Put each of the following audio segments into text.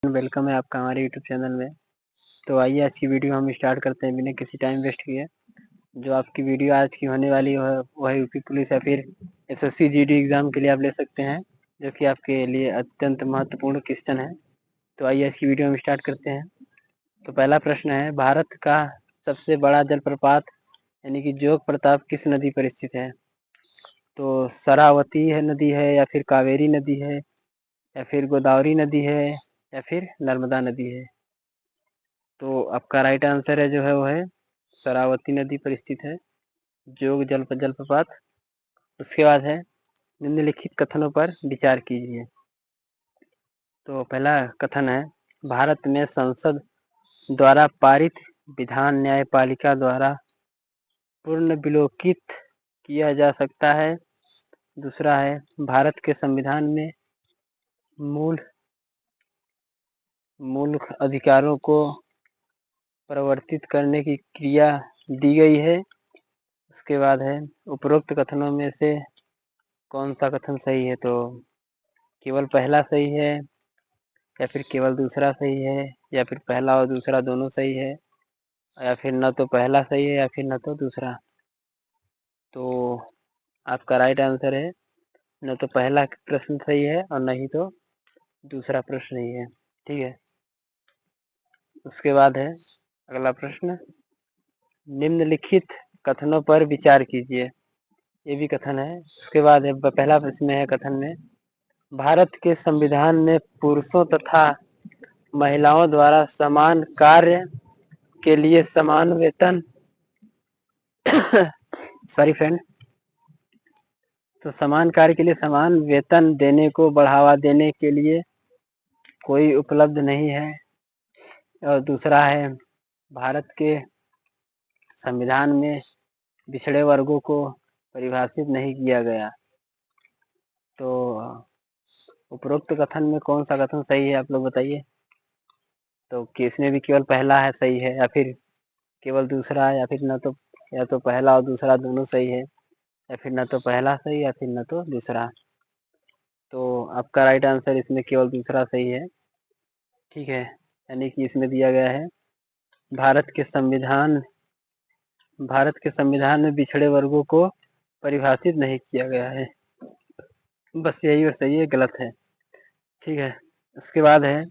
Welcome है आपका हमारे यूट्यूब चैनल में। तो आइए आज की वीडियो हम स्टार्ट करते हैं बिना किसी टाइम वेस्ट किए। जो आपकी वीडियो आज की होने वाली है वह यूपी पुलिस या फिर एसएससी जीडी एग्जाम के लिए आप ले सकते हैं, जो कि आपके लिए अत्यंत महत्वपूर्ण क्वेश्चन है। तो आइए आज की वीडियो हम स्टार्ट करते हैं। तो पहला प्रश्न है, भारत का सबसे बड़ा जलप्रपात यानी कि जोग प्रताप किस नदी पर स्थित है? तो शरावती है नदी है, या फिर कावेरी नदी है, या फिर गोदावरी नदी है, या फिर नर्मदा नदी है? तो आपका राइट आंसर है जो है वो है शरावती नदी पर स्थित है जोग जलप्रपात। उसके बाद है, निम्नलिखित कथनों पर विचार कीजिए। तो पहला कथन है, भारत में संसद द्वारा पारित विधान न्यायपालिका द्वारा पूर्ण विलोकित किया जा सकता है। दूसरा है, भारत के संविधान में मूल अधिकारों को परिवर्तित करने की क्रिया दी गई है। उसके बाद है, उपरोक्त कथनों में से कौन सा कथन सही है? तो केवल पहला सही है, या फिर केवल दूसरा सही है, या फिर पहला और दूसरा दोनों सही है, या फिर न तो पहला सही है या फिर न तो दूसरा? तो आपका राइट आंसर है न तो पहला प्रश्न सही है और न ही तो दूसरा प्रश्न सही है। ठीक है। उसके बाद है अगला प्रश्न, निम्नलिखित कथनों पर विचार कीजिए। ये भी कथन है। उसके बाद है पहला प्रश्न है कथन में, भारत के संविधान में पुरुषों तथा महिलाओं द्वारा समान कार्य के लिए समान वेतन सॉरी फ्रेंड, तो समान कार्य के लिए समान वेतन देने को बढ़ावा देने के लिए कोई उपलब्ध नहीं है। और दूसरा है, भारत के संविधान में पिछड़े वर्गों को परिभाषित नहीं किया गया। तो उपरोक्त कथन में कौन सा कथन सही है, आप लोग बताइए। तो किसमें भी केवल पहला है सही है, या फिर केवल दूसरा, या फिर न तो या तो पहला और दूसरा दोनों सही है, या फिर न तो पहला सही या फिर न तो दूसरा? तो आपका राइट आंसर इसमें केवल दूसरा सही है। ठीक है, यानी कि इसमें दिया गया है, भारत के संविधान में पिछड़े वर्गों को परिभाषित नहीं किया गया है। बस यही और सही है, गलत है। ठीक है। उसके बाद है,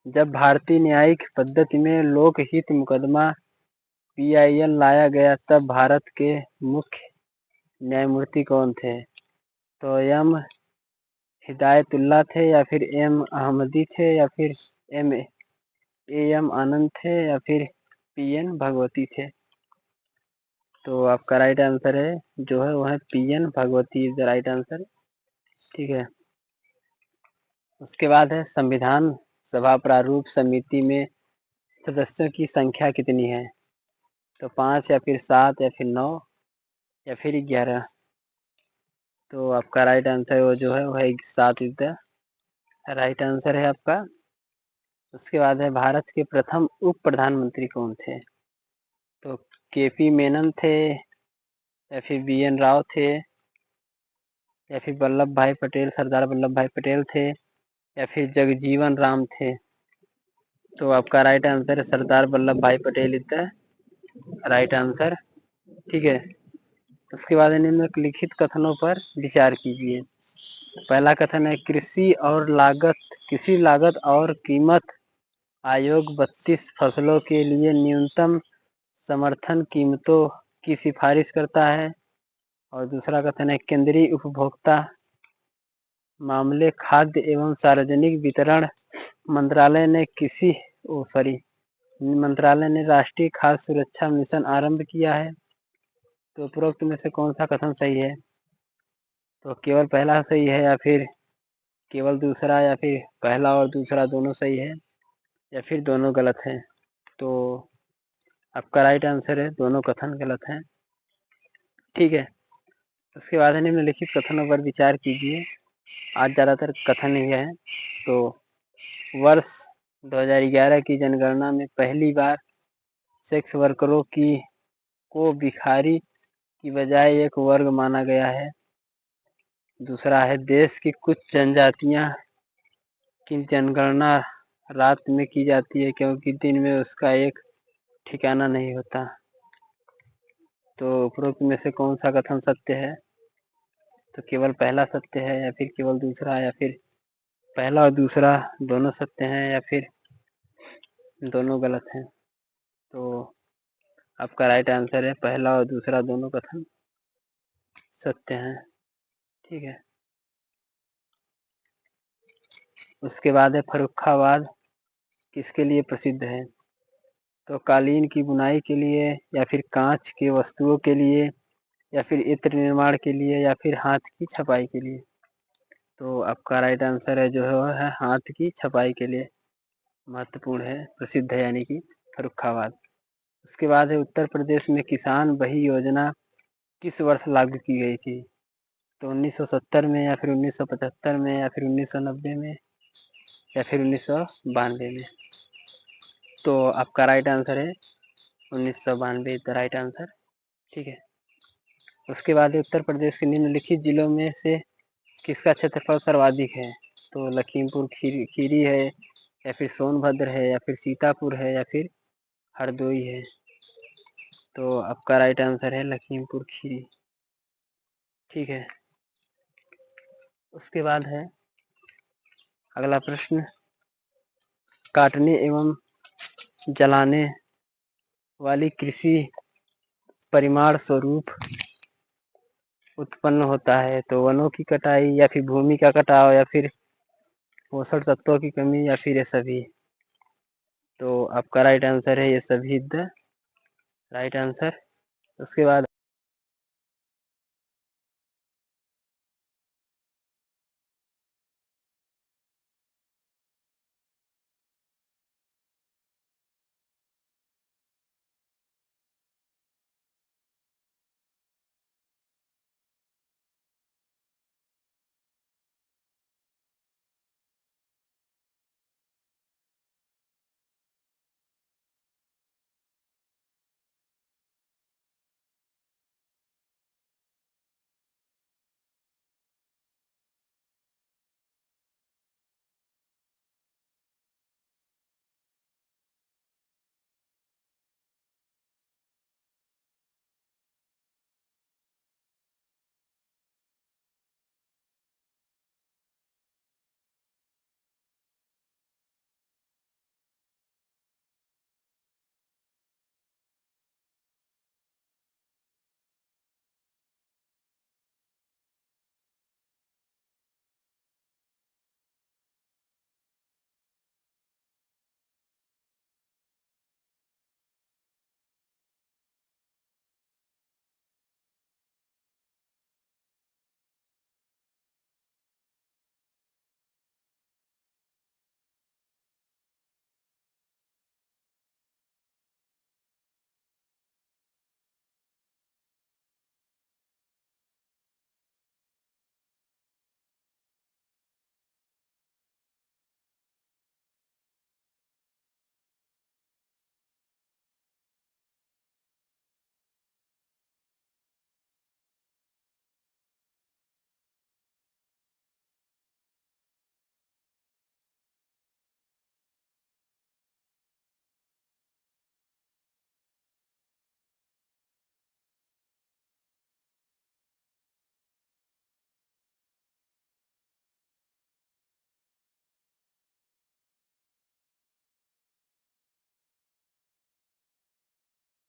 जब भारतीय न्यायिक पद्धति में लोकहित मुकदमा PIL लाया गया तब भारत के मुख्य न्यायमूर्ति कौन थे? तो M हिदायतुल्ला थे, या फिर M अहमदी थे, या फिर AM आनंद थे, या फिर PN भगवती थे? तो आपका राइट आंसर है जो है वो है PN Bhagwati is the right answer. ठीक है। उसके बाद है, संविधान सभा प्रारूप समिति में सदस्यों की संख्या कितनी है? तो 5, या फिर 7, या फिर 9, या फिर 11? तो आपका राइट आंसर वो जो है वो है 7 इज द राइट आंसर है आपका। उसके बाद है, भारत के प्रथम उप प्रधानमंत्री कौन थे? तो KP मेनन थे, या फिर BN राव थे, या फिर वल्लभ भाई पटेल, सरदार वल्लभ भाई पटेल थे, या फिर जगजीवन राम थे? तो आपका राइट आंसर है सरदार वल्लभ भाई Patel is the right answer. ठीक है। उसके बाद निम्नलिखित कथनों पर विचार कीजिए। पहला कथन है, कृषि लागत और कीमत आयोग 32 फसलों के लिए न्यूनतम समर्थन कीमतों की सिफारिश करता है। और दूसरा कथन है, केंद्रीय उपभोक्ता मामले खाद्य एवं सार्वजनिक वितरण मंत्रालय ने राष्ट्रीय खाद्य सुरक्षा मिशन आरंभ किया है। तो उपरोक्त में से कौन सा कथन सही है? तो केवल पहला सही है, या फिर केवल दूसरा, या फिर पहला और दूसरा दोनों सही है, या फिर दोनों गलत हैं? तो आपका राइट आंसर है दोनों कथन गलत हैं। ठीक है। उसके बाद निम्नलिखित कथनों पर विचार कीजिए। आज ज़्यादातर कथन ही है। तो वर्ष 2011 की जनगणना में पहली बार सेक्स वर्करों को भिखारी की बजाय एक वर्ग माना गया है। दूसरा है, देश की कुछ जनजातियां की जनगणना रात में की जाती है क्योंकि दिन में उसका एक ठिकाना नहीं होता। तो उपरोक्त में से कौन सा कथन सत्य है? तो केवल पहला सत्य है, या फिर केवल दूसरा, या फिर पहला और दूसरा दोनों सत्य हैं, या फिर दोनों गलत हैं? तो आपका राइट आंसर है पहला और दूसरा दोनों कथन सत्य हैं। ठीक है। उसके बाद है फर्रुखाबाद किसके लिए प्रसिद्ध है? तो कालीन की बुनाई के लिए, या फिर कांच के वस्तुओं के लिए, या फिर इत्र निर्माण के लिए, या फिर हाथ की छपाई के लिए? तो आपका राइट आंसर है जो है हाथ की छपाई के लिए महत्वपूर्ण है, प्रसिद्ध है, यानी कि फर्रुखाबाद। उसके बाद है उत्तर प्रदेश में किसान बही योजना किस वर्ष लागू की गई थी? तो 1970 में, या फिर 1975 में, या फिर 1990 में, या फिर 1992 में? तो आपका राइट आंसर है 1992 द राइट आंसर। ठीक है। उसके बाद उत्तर प्रदेश के निम्नलिखित जिलों में से किसका क्षेत्रफल सर्वाधिक है? तो लखीमपुर खीरी है, या फिर सोनभद्र है, या फिर सीतापुर है, या फिर हरदोई है? तो आपका राइट आंसर है लखीमपुर खीरी। ठीक है। उसके बाद है अगला प्रश्न, काटने एवं जलाने वाली कृषि परिमाण स्वरूप उत्पन्न होता है। तो वनों की कटाई, या फिर भूमि का कटाव, या फिर पोषण तत्वों की कमी, या फिर ये सभी? तो आपका राइट आंसर है ये सभी द राइट आंसर। उसके बाद